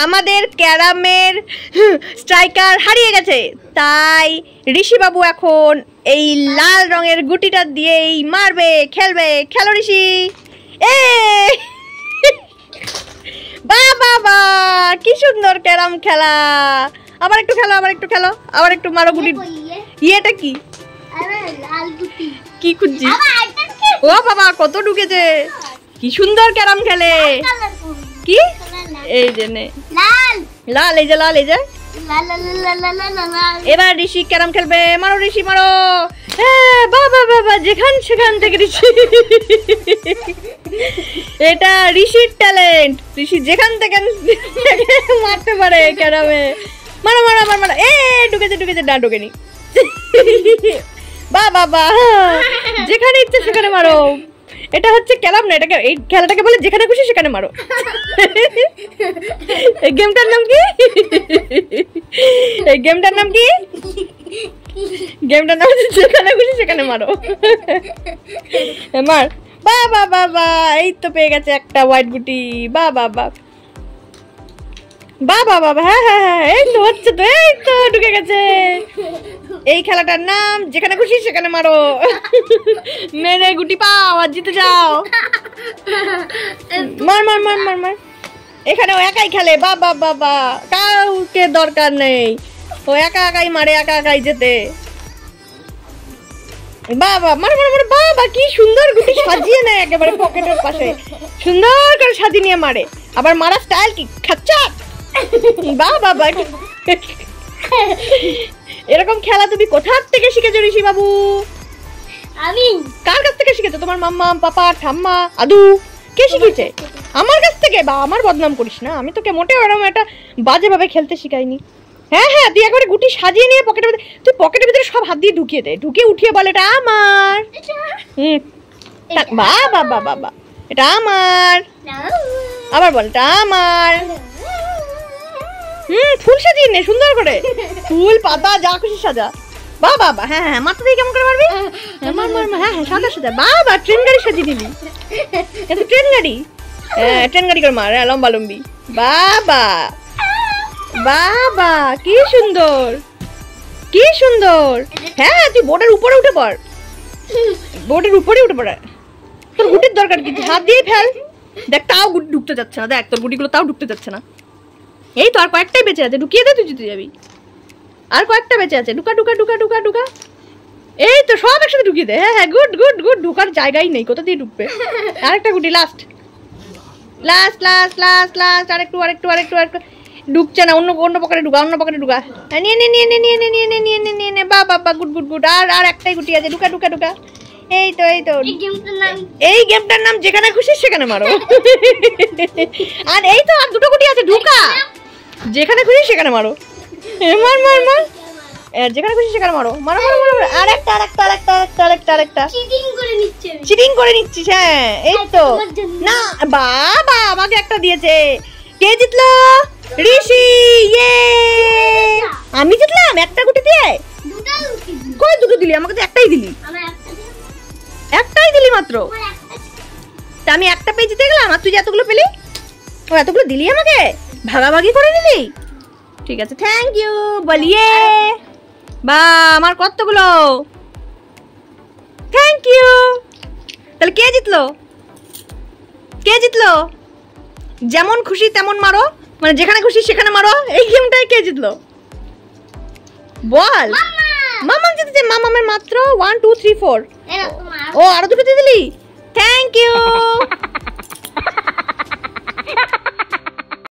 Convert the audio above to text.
আমাদের ক্যারামের স্ট্রাইকার হারিয়ে গেছে, তাই ঋষি বাবু এখন এই লাল রঙের গুটিটা দিয়েই মারবে, খেলবে। খেলো ঋষি। এ বাবা কি সুন্দর ক্যারাম খেলা। আবার একটু খেলো, আবার একটু খেলো, আবার একটু মারো গুটি। ইয়েটা কি, কি খুঁজছিস? ও বাবা কত ঢুকেছে, কি সুন্দর ক্যারাম খেলে। কি এই যে নে লাল, এই যে লাল, এই যে। এবার ঋষি ক্যারাম খেলবে। মারো ঋষি মারো। হ্যাঁ বাবা বাবা, যেখান সেখান থেকে ঋষি। এটা ঋষির ট্যালেন্ট। ঋষি যেখান থেকে মারতে পারে ক্যারামে। মারো মারো মারো মারো। এ ঢুকেছে ঢুকেছে, না ঢুকেনি। বাবা বা, যেখানে ইচ্ছে সেখানে মারো। এটা হচ্ছে ক্যারাম না, এটাকে এই খেলাটাকে বলে যেখানে খুশি সেখানে মারো। এই গেমটার নাম কি? এই গেমটার নাম কি? গেমটার নাম হচ্ছে যেখানে খুশি সেখানে মারো। মার। বাবা বাবা, এই তো পেয়ে গেছে একটা হোয়াইট গুটি। বাবা বাবা বাবা বাবা, হ্যাঁ হ্যাঁ হ্যাঁ, এই তো হচ্ছে তো, এই তো ঢুকে গেছে। এই খেলাটার নাম যেখানে খুশি সেখানে মারো। মেরে গুটি পাও আর জিতে যাও। মার মার মার মার মার। এখানে ও একাই খেলে। বাবা বাবা, কাউকে দরকার নেই, ও একা একাই মারে, একা একাই যেতে। বাবা মার মার মার। বাবা কি সুন্দর গুটি সাজিয়ে নেয় একেবারে পকেটের পাশে, সুন্দর করে সাজিয়ে নিয়ে মারে। আবার মারা স্টাইল কি খাচ্চা। বাবা বাবা, এরকম খেলা তুমি কোথা থেকে শিখেছো ঋষি বাবু? আমি। কার কাছ থেকে শিখেছো? তোমার মাম্মা, পাপা, ঠাম্মা, আদু? কে শিখিয়েছে? আমার কাছ থেকে? বা আমার বদনাম করিস না, আমি তোকে মোটেও এরকম একটা বাজে ভাবে খেলতে শিখাইনি। হ্যাঁ হ্যাঁ, তুই একবারে গুটি সাজিয়ে নিয়ে পকেটের ভিতরে, তুই পকেটের ভিতরে সব হাত দিয়ে ঢুকিয়ে দে, ঢুকিয়ে উঠিয়ে বলে এটা আমার। বাবা বাবা বাবা, এটা আমার। আবার বল এটা আমার। ফুল সাজিয়ে নে সুন্দর করে, ফুল পাতা যা খুশি সাজা। বাবা বাবা, হ্যাঁ হ্যাঁ, মাথা দিয়ে কেমন করে মারবি? মার মার মার। হ্যাঁ হ্যাঁ, সাদা সাদা। বাবা ট্রেন গাড়ি সাজিয়ে দিলি। এটা ট্রেন গাড়ি। হ্যাঁ ট্রেন গাড়ি করে মার, লম্বা লম্বি। বাবা বাবা কি সুন্দর, কি সুন্দর। হ্যাঁ তুই বোর্ডের উপরে উঠে পড়, বোর্ডের উপরে উঠে পড়ে। তোর গুটির দরকার কি? হাত দিয়ে ফেল। দেখ তাও গুটি ঢুকতে যাচ্ছে না, দেখ তোর গুটিগুলো তাও ঢুকতে যাচ্ছে না। এই তো আর কয়েকটাই বেঁচে আছে, ঢুকিয়ে দে, তুই জিতে যাবি। আর কয়েকটা বেঁচে আছে, ঢুকা ঢুকা ঢুকা ঢুকা ঢুকা। এই তো সব একসাথে ঢুকিয়ে দে। হ্যাঁ হ্যাঁ, গুড গুড গুড। ঢুকার জায়গাই নেই, কোথা দিয়ে ঢুকবে? আরেকটা গুটি, last last last last last. আরেকটু আরেকটু আরেকটু আরেকটু। ঢুকছে না, অন্য অন্য পকেটে ঢুকা, অন্য পকেটে ঢুকা। নিয়ে নে নিয়ে নে নিয়ে নে নিয়ে নে নিয়ে নে নিয়ে নে। বাবা বাবা, গুড গুড গুড। আর আর একটাই গুটি আছে, ঢুকা ঢুকা ঢুকা। এই তো এই তো, এই গেমটার নাম যেখানে খুশি সেখানে মারো। আর এই তো আর দুটো গুটি আছে, ঢুকা, যেখানে খুশি সেখানে মারো। মার মার মার, যেখানে খুশি সেখানে মারো। মারো মারো মারো। আরেকটা আরেকটা আরেকটা আরেকটা আরেকটা আরেকটা। চিটিং করে নিচ্ছিস? হ্যাঁ এই তো না। বাবা আমাকে একটা দিয়েছে। কে জিতলো? ঋষি। ইয়ে, আমি জিতলাম একটা গুটি দিয়ে। কই দুটো দিলি? আমাকে তো একটাই দিলি। একটাই দিলি মাত্র। তা আমি একটা পেয়ে জিতে গেলাম, আর তুই এতগুলো পেলি? ও এতগুলো দিলি আমাকে, ভাগাভাগি করে নিলি। ঠিক আছে, থ্যাংক ইউ বলিয়ে। বা আমার কতগুলো, থ্যাংক ইউ। তাহলে কে জিতলো? কে জিতলো? যেমন খুশি তেমন মারো, মানে যেখানে খুশি সেখানে মারো। এই গেমটায় কে জিতলো বল? মামা জিতেছে। মামামের মাত্র 1 2 3 4। ও আরো দুটো দিয়ে দিলি, থ্যাংক ইউ।